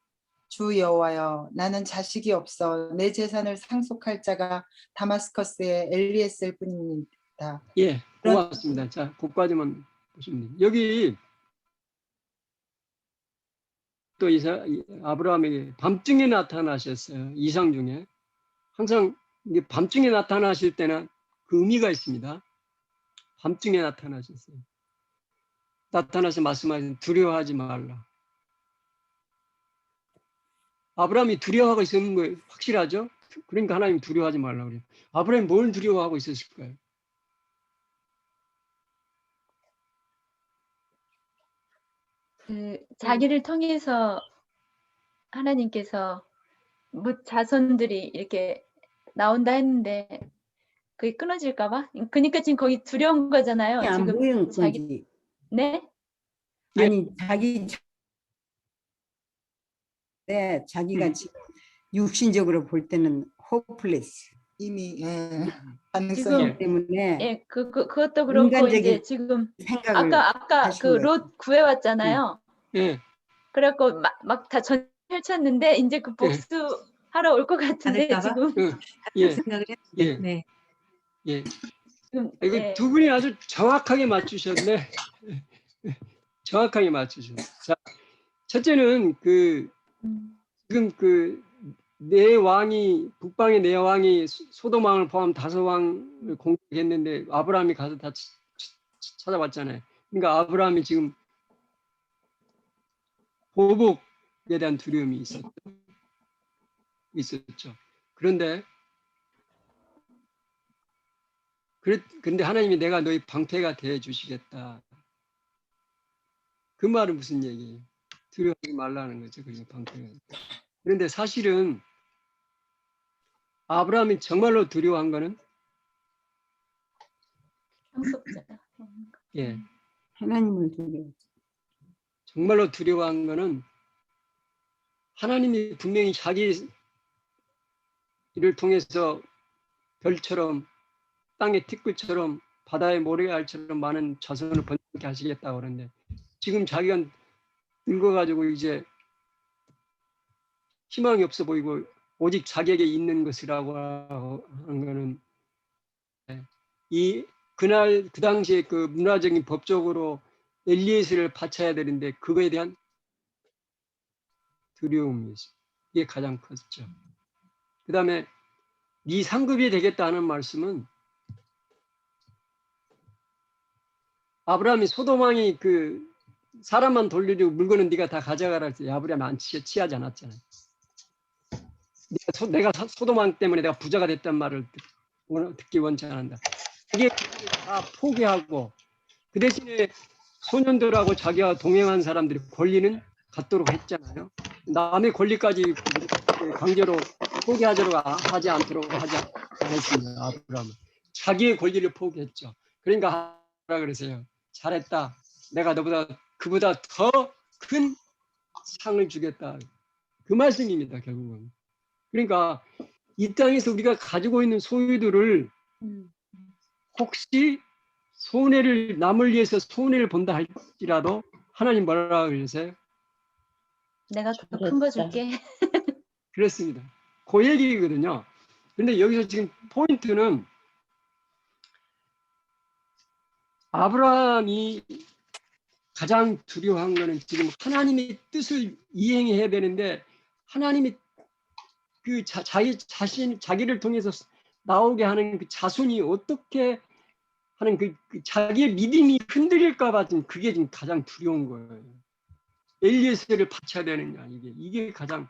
주 여호와여, 나는 자식이 없어 내 재산을 상속할 자가 다마스커스의 엘리에셀 뿐입니다. 예, 고맙습니다. 자, 그까지만 보시면 돼요. 여기 또 아브라함에게 밤중에 나타나셨어요. 이상 중에. 항상 이게 밤중에 나타나실 때는 그 의미가 있습니다. 밤중에 나타나셨어요. 나타나서 말씀하신 두려워하지 말라. 아브라함이 두려워하고 있었는 거 확실하죠? 그러니까 하나님 두려워하지 말라 그래요. 아브라함이 뭘 두려워하고 있었을까요? 자기를 통해서 하나님께서 뭐 자손들이 이렇게 나온다 했는데 그게 끊어질까 봐? 그러니까 지금 거기 두려운 거잖아요. 안 지금 보이는 자기 건지. 네? 예. 아니 자기가 지금 육신적으로 볼 때는 호플레스 이미 가능성이 지금 때문에 예, 그것도 그렇고 인간적인 이제 지금 생각을 아까 하신 그 거예요. 롯 구해왔잖아요. 예. 그래갖고 막 다 전 펼쳤는데 이제 그 복수하러 올 것 같은데 받을까 봐? 지금 예. 생각을 했 예. 네. 예. 지금 이거 예. 두 분이 아주 정확하게 맞추셨네. 정확하게 맞추셨네. 자, 첫째는 지금 네 왕이 북방의 네 왕이 소돔 왕을 포함 5왕을 공격했는데 아브라함이 가서 다 찾아봤잖아요. 그러니까 아브라함이 지금 보복에 대한 두려움이 있었죠. 그런데 하나님이 내가 너희 방패가 되어 주시겠다. 그 말은 무슨 얘기예요? 두려워하지 말라는 거죠. 그래서 방패가. 그런데 사실은 아브라함이 정말로 두려워한 거는 상속자. 예, 하나님을 두려워. 정말로 두려워한 거는 하나님이 분명히 자기 일을 통해서 별처럼 땅의 티끌처럼 바다의 모래알처럼 많은 자손을 번성케 하시겠다고 그러는데 지금 자기가 늙어가지고 이제 희망이 없어 보이고 오직 자기에게 있는 것이라고 하는 거는 그날 그 당시에 그 문화적인 법적으로 엘리에셀을 바쳐야 되는데 그거에 대한 두려움이었어요. 이게 가장 컸죠. 그 다음에 네 상급이 되겠다는 말씀은 아브라함이 소돔 왕이 그 사람만 돌리고 물건은 네가 다 가져가라 할 때 아브라함이 안 취하지 않았잖아요. 내가 소돔 왕 때문에 내가 부자가 됐단 말을 듣기 원치 않는다. 이게 다 포기하고 그 대신에 소년들하고 자기와 동행한 사람들이 권리는 갖도록 했잖아요. 남의 권리까지 강제로 포기하도록 하지 않도록 하지 않았습니다. 아브라함은 자기의 권리를 포기했죠. 그러니까 하라 그러세요. 잘했다. 내가 그보다 더 큰 상을 주겠다. 그 말씀입니다. 결국은. 그러니까 이 땅에서 우리가 가지고 있는 소유들을 혹시 남을 위해서 손해를 본다 할지라도 하나님 뭐라고 그러세요? 내가 더 큰 거 줄게. 그렇습니다. 그 얘기거든요. 그런데 여기서 지금 포인트는 아브라함이 가장 두려워한 거는 지금 하나님의 뜻을 이행해야 되는데 하나님이 그 자기를 통해서 나오게 하는 그 자손이 어떻게 하는 그 자기의 믿음이 흔들릴까봐 지금 그게 지금 가장 두려운 거예요. 엘리에셀을 바쳐야 되느냐 이게 가장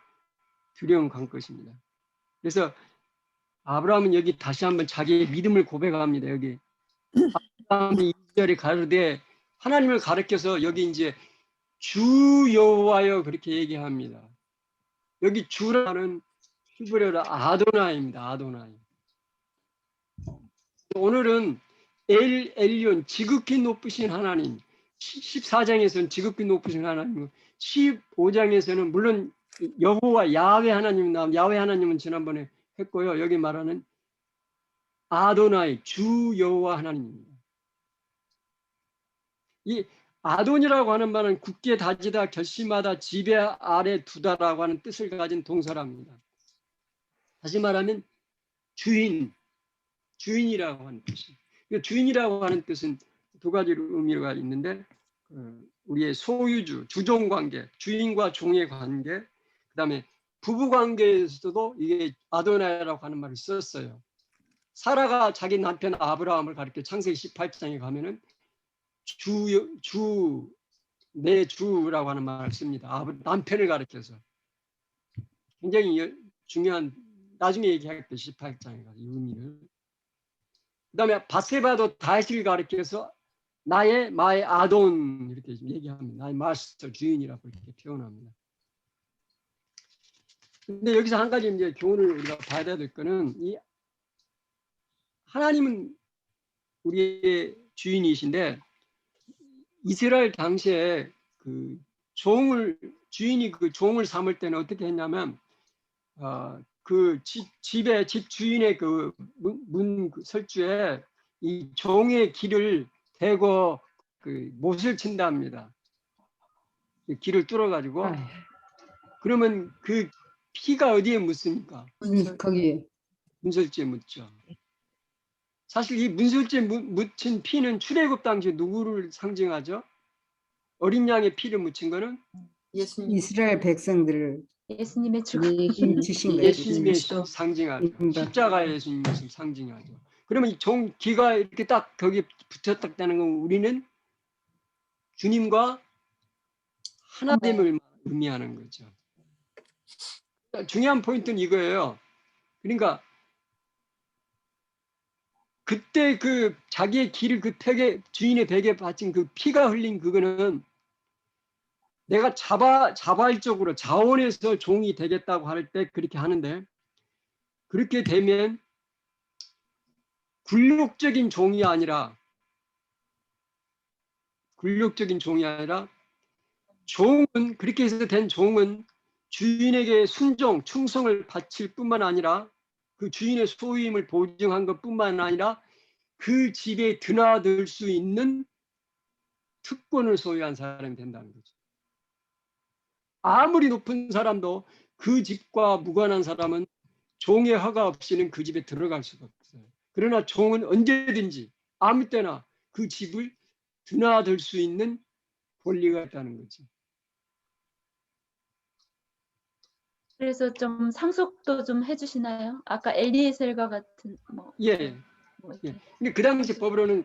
두려운 것입니다. 그래서 아브라함은 여기 다시 한번 자기의 믿음을 고백합니다. 여기 아브라함이 2절에 가르되 하나님을 가르쳐서 여기 이제 주 여호와여 그렇게 얘기합니다. 여기 주라는 히브리어로 아도나이입니다. 아도나이. 오늘은 엘 엘리온 지극히 높으신 하나님 14장에서는 지극히 높으신 하나님 15장에서는 물론 여호와 야훼 하나님 나온 야훼 하나님은 지난번에 했고요. 여기 말하는 아도나이 주 여호와 하나님입니다. 이 아돈이라고 하는 말은 굳게 다지다 결심하다 지배 아래 두다라고 하는 뜻을 가진 동사랍니다. 다시 말하면 주인이라고 하는 뜻이. 주인이라고 하는 뜻은 두 가지로 의미가 있는데 우리의 소유주, 주종관계, 주인과 종의 관계, 그다음에 부부관계에서도 이게 아도나이라고 하는 말을 썼어요. 사라가 자기 남편 아브라함을 가리켜 창세기 18장에 가면은 내 주라고 하는 말을 씁니다. 남편을 가리켜서. 굉장히 중요한, 나중에 얘기할게요. 18장에 가서 이 의미를. 그 다음에 바세바도 다윗을 가리켜서 마의 아돈 이렇게 얘기합니다. 나의 마스터 주인이라고 이렇게 표현합니다. 근데 여기서 한 가지 이제 교훈을 우리가 봐야 될 거는 이 하나님은 우리의 주인이신데 이스라엘 당시에 그 주인이 그 종을 삼을 때는 어떻게 했냐면 그 집 주인의 그 문 설주에 이 종의 길을 대고 그 못을 친답니다. 길을 뚫어가지고 그러면 그 피가 어디에 묻습니까? 거기 문설주에 묻죠. 사실 이 문설주에 묻힌 피는 출애굽 당시 누구를 상징하죠? 어린 양의 피를 묻힌 거는 예수님. 이스라엘 백성들을 예수님의 죽음. 주신 거예요. 예수님의 상징하죠. 십자가의 예수님의 상징하죠. 그러면 이 종 기가 이렇게 딱 거기 붙였다는 건 우리는 주님과 하나됨을 의미하는 거죠. 중요한 포인트는 이거예요. 그러니까 그때 그 자기의 길을 그 주인의 벽에 바친 그 피가 흘린 그거는 내가 자발적으로 자원해서 종이 되겠다고 할 때 그렇게 하는데 그렇게 되면 굴욕적인 종이 아니라 종은 그렇게 해서 된 종은 주인에게 순종, 충성을 바칠 뿐만 아니라 그 주인의 소유임을 보증한 것뿐만 아니라 그 집에 드나들 수 있는 특권을 소유한 사람이 된다는 거죠. 아무리 높은 사람도 그 집과 무관한 사람은 종의 허가 없이는 그 집에 들어갈 수가 없어요. 그러나 종은 언제든지 아무 때나 그 집을 드나들 수 있는 권리가 있다는 거죠. 그래서 좀 상속도 좀 해주시나요? 아까 엘리에셀과 같은 뭐. 예. 뭐 예. 이렇게. 근데 그 당시 법으로는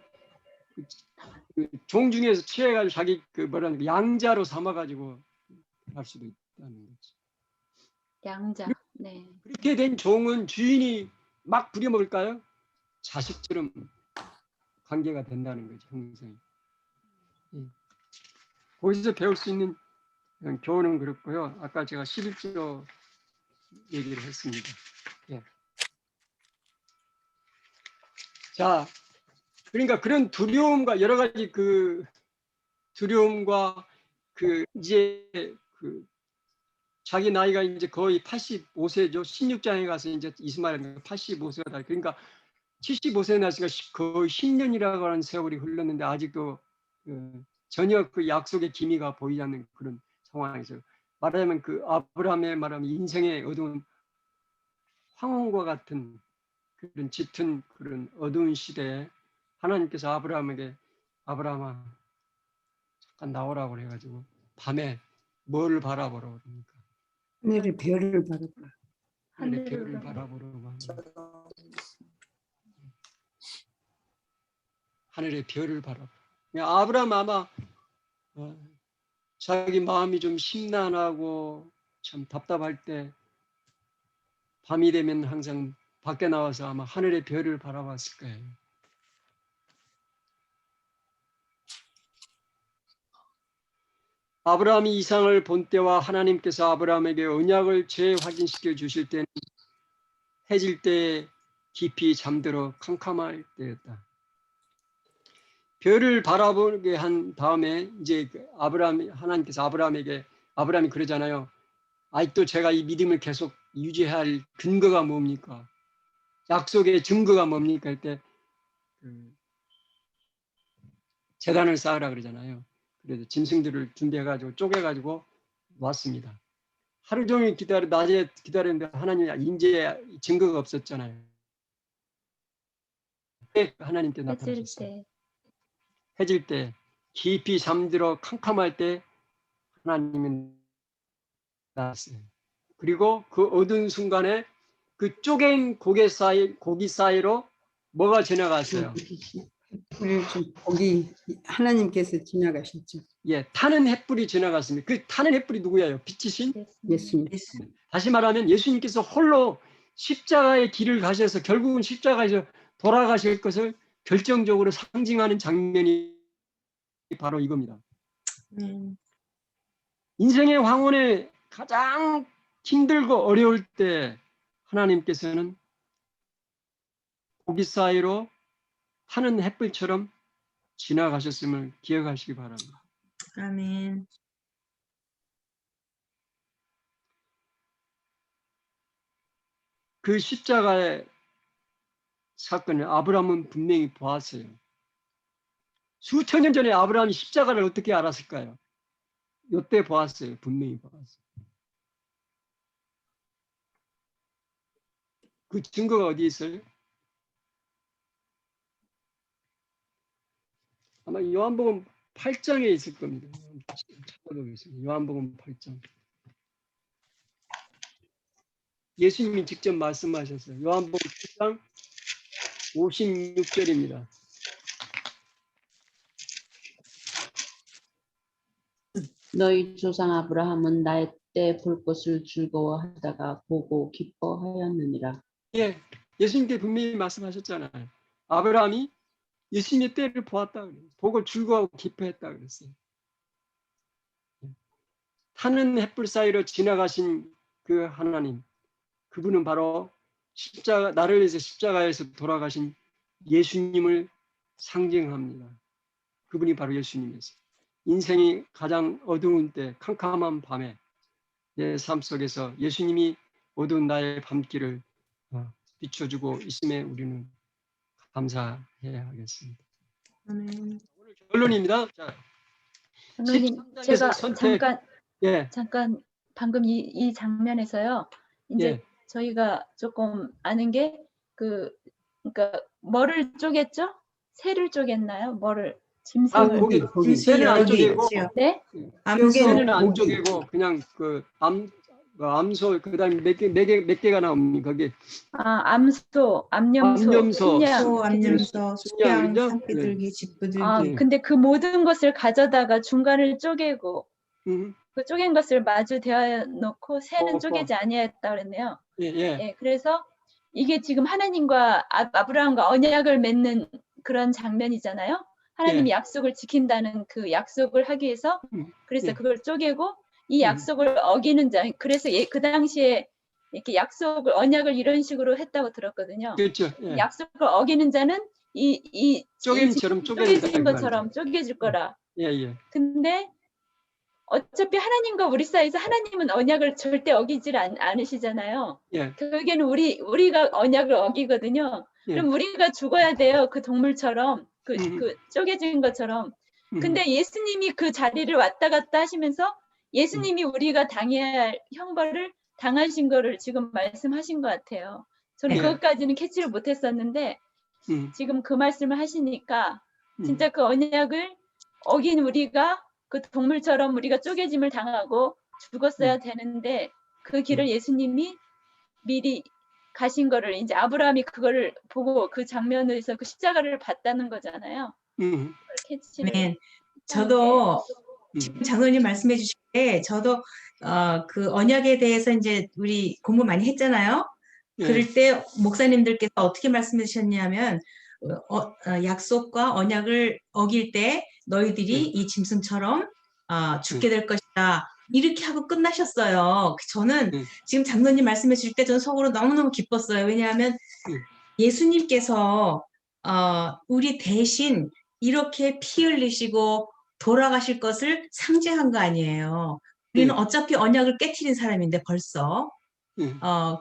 그 종 중에서 취해가지고 자기 그 뭐라는 양자로 삼아가지고 할 수도 있다는 거죠. 양자. 네. 그렇게 된 종은 주인이 막 부려먹을까요? 자식처럼 관계가 된다는 거죠. 항상. 예. 거기서 배울 수 있는 교훈은 그렇고요. 아까 제가 11조 얘기를 했습니다. 예. 자, 그러니까 그런 두려움과 여러 가지 그 두려움과 그 이제 그 자기 나이가 이제 거의 85세죠. 16장에 가서 이제 이스마엘 85세가 다. 그러니까 75세 나이가 거의 10년이라고 하는 세월이 흘렀는데 아직도 전혀 그 약속의 기미가 보이지 않는 그런 상황에서 말하자면 그 아브라함의 말하면 인생의 어두운 황혼과 같은 그런 짙은 그런 어두운 시대에 하나님께서 아브라함아 잠깐 나오라고 해가지고 밤에 뭐를 바라보라고 그럽니까? 하늘의 별을 바라보라. 하늘의 별을 바라보라고 합니다. 하늘의 별을 바라보라. 아브라함 아마 자기 마음이 좀 심란하고 참 답답할 때 밤이 되면 항상 밖에 나와서 아마 하늘의 별을 바라봤을 거예요. 아브라함이 이상을 본 때와 하나님께서 아브라함에게 언약을 재확인시켜 주실 때는 해질 때 깊이 잠들어 캄캄할 때였다. 별을 바라보게 한 다음에 이제 하나님께서 아브라함이 그러잖아요. 아직도 제가 이 믿음을 계속 유지해야 할 근거가 뭡니까? 약속의 증거가 뭡니까? 할 때 재단을 쌓으라 그러잖아요. 그래서 짐승들을 준비해가지고 쪼개가지고 왔습니다. 하루 종일 낮에 기다렸는데 하나님 인재 증거가 없었잖아요. 하나님께 해질 나타나셨어요. 때 해질 때, 깊이 잠들어 캄캄할 때 하나님이 나왔어요. 그리고 그 어두운 순간에 그 쪼갠 고기 사이로 뭐가 지나갔어요? 불을 좀 거기 하나님께서 지나가셨죠. 예, 타는 햇불이 지나갔습니다. 그 타는 햇불이 누구예요? 빛이신? 예수님. 다시 말하면 예수님께서 홀로 십자가의 길을 가셔서 결국은 십자가에서 돌아가실 것을 결정적으로 상징하는 장면이 바로 이겁니다. 인생의 황혼에 가장 힘들고 어려울 때 하나님께서는 고기 사이로 타는 햇불처럼 지나가셨음을 기억하시기 바랍니다. 아멘. 그 십자가의 사건을 아브라함은 분명히 보았어요. 수천 년 전에 아브라함이 십자가를 어떻게 알았을까요? 이때 보았어요. 분명히 보았어요. 그 증거가 어디 있어요? 아마 요한복음 8장에 있을 겁니다. 찾아보겠습니다. 요한복음 8장. 예수님이 직접 말씀하셨어요. 요한복음 8장 56절입니다. 너희 조상 아브라함은 나의 때 볼 것을 즐거워하다가 보고 기뻐하였느니라. 예, 예수님께 분명히 말씀하셨잖아요. 아브라함이 예수님의 때를 보았다 그래요. 보고 즐거워하고 기뻐했다 그랬어요. 타는 햇불 사이로 지나가신 그 하나님, 그분은 바로 십자가, 나를 위해서 십자가에서 돌아가신 예수님을 상징합니다. 그분이 바로 예수님이었어요. 인생이 가장 어두운 때, 캄캄한 밤에 내 삶 속에서 예수님이 어두운 나의 밤길을 비춰주고 있음에 우리는 감사해야 하겠습니다. 오늘 결론입니다. 자, 장로님 13장에서 제가 선택. 잠깐 방금 이 장면에서요. 이제 예. 저희가 조금 아는 게 그러니까 뭐를 쪼갰죠? 새를 쪼갰나요? 뭐를 짐승을 고기. 새는 안 여기 쪼개고, 있지요. 네? 새는 안 고기. 쪼개고 그냥 암소 그다음에 몇 개가 나옵니까? 거기 암소, 암염소, 암염소, 순양. 소, 암염소, 수양, 그죠? 산비둘기, 집비둘기. 예. 근데 그 모든 것을 가져다가 중간을 쪼개고 음, 그 쪼갠 것을 마주 대하여 놓고 새는 어. 쪼개지 아니하였다 그랬네요. 예. 예, 그래서 이게 지금 하나님과 아브라함과 언약을 맺는 그런 장면이잖아요. 하나님이 약속을 지킨다는 그 약속을 하기 위해서 그래서 예. 그걸 쪼개고 이 약속을 어기는 자, 그래서 그 당시에 이렇게 약속을 언약을 이런 식으로 했다고 들었거든요. 그렇죠. 예. 약속을 어기는 자는 이 쪼개미처럼 쪼개진 것처럼 쪼개질 거라. 예. 근데 어차피 하나님과 우리 사이에서 하나님은 언약을 절대 어기질 않으시잖아요. 예. 결국에는 우리가 언약을 어기거든요. 예. 그럼 우리가 죽어야 돼요. 그 동물처럼 그 쪼개진 것처럼. 근데 예수님이 그 자리를 왔다 갔다 하시면서 예수님이 우리가 당해야 할 형벌을 당하신 거를 지금 말씀하신 것 같아요. 저는 예. 그것까지는 캐치를 못했었는데 지금 그 말씀을 하시니까 진짜 그 언약을 어긴 우리가 그 동물처럼 우리가 쪼개짐을 당하고 죽었어야 되는데 그 길을 예수님이 미리 가신 거를 이제 아브라함이 그거를 보고 그 장면에서 그 십자가를 봤다는 거잖아요. 캐치를 네. 저도 지금 장로님 말씀해 주실 때 저도 그 언약에 대해서 이제 우리 공부 많이 했잖아요. 그럴 때 목사님들께서 어떻게 말씀해 주셨냐면 약속과 언약을 어길 때 너희들이 이 짐승처럼 죽게 될 것이다. 이렇게 하고 끝나셨어요. 저는 지금 장로님 말씀해 주실 때 저는 속으로 너무너무 기뻤어요. 왜냐하면 예수님께서 우리 대신 이렇게 피 흘리시고 돌아가실 것을 상징한 거 아니에요. 우리는 어차피 언약을 깨트린 사람인데 벌써. 예.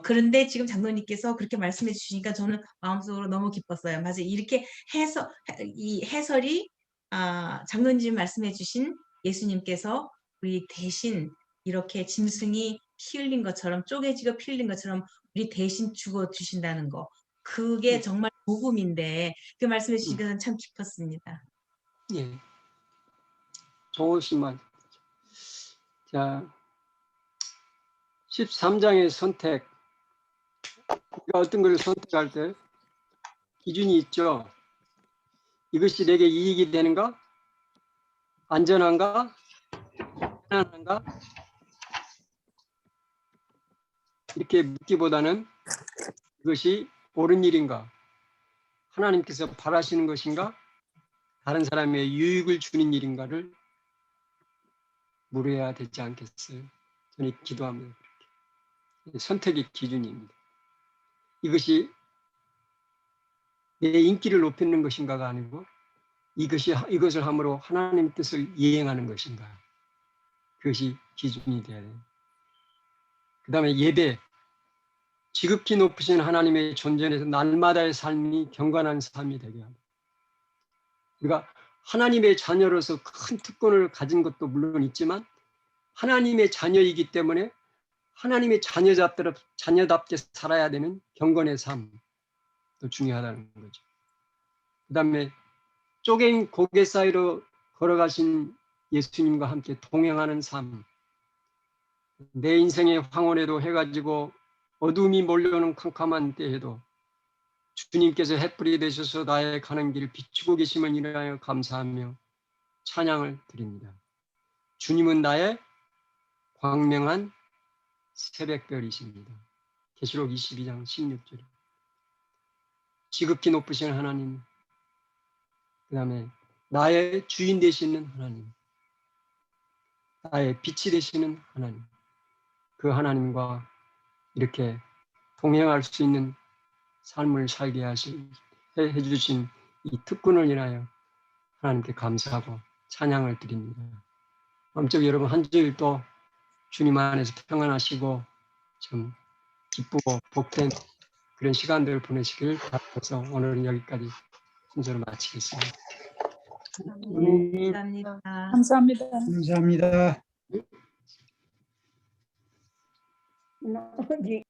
그런데 지금 장로님께서 그렇게 말씀해 주시니까 저는 마음속으로 너무 기뻤어요. 맞아요. 이렇게 이 해설이 장로님 말씀해 주신 예수님께서 우리 대신 이렇게 짐승이 피 흘린 것처럼 쪼개지고 피 흘린 것처럼 우리 대신 죽어 주신다는 거. 그게 정말 복음인데 그 말씀해 주시니까 저는 참 기뻤습니다. 예. 좋으신 말. 자, 13장의 선택. 우리가 어떤 것을 선택할 때 기준이 있죠. 이것이 내게 이익이 되는가? 안전한가? 편안한가? 이렇게 묻기보다는 이것이 옳은 일인가? 하나님께서 바라시는 것인가? 다른 사람의 유익을 주는 일인가를 물어야 되지 않겠어요? 저는 기도합니다. 그렇게. 선택의 기준입니다. 이것이 내 인기를 높이는 것인가가 아니고 이것을 함으로 하나님 뜻을 이행하는 것인가. 그것이 기준이 되어야 돼요. 그 다음에 예배. 지극히 높으신 하나님의 존재에서 날마다의 삶이 경건한 삶이 되게 합니다. 우리가 하나님의 자녀로서 큰 특권을 가진 것도 물론 있지만 하나님의 자녀이기 때문에 하나님의 자녀답게 살아야 되는 경건의 삶도 중요하다는 거죠. 그 다음에 쪼갠 고개 사이로 걸어가신 예수님과 함께 동행하는 삶. 내 인생의 황혼에도 해가지고 어둠이 몰려오는 캄캄한 때에도 주님께서 햇불이 되셔서 나의 가는 길을 비추고 계심을 인하여 감사하며 찬양을 드립니다. 주님은 나의 광명한 새벽별이십니다. 계시록 22장 16절. 지극히 높으신 하나님, 그 다음에 나의 주인 되시는 하나님, 나의 빛이 되시는 하나님, 그 하나님과 이렇게 동행할 수 있는 삶을 살게 해주신 이 특권을 인하여 하나님께 감사하고 찬양을 드립니다. 아무쪼록 여러분 한 주일도 주님 안에서 평안하시고 좀 기쁘고 복된 그런 시간들을 보내시길 바라면서 오늘은 여기까지 순서를 마치겠습니다. 감사합니다. 감사합니다. 감사합니다. 어디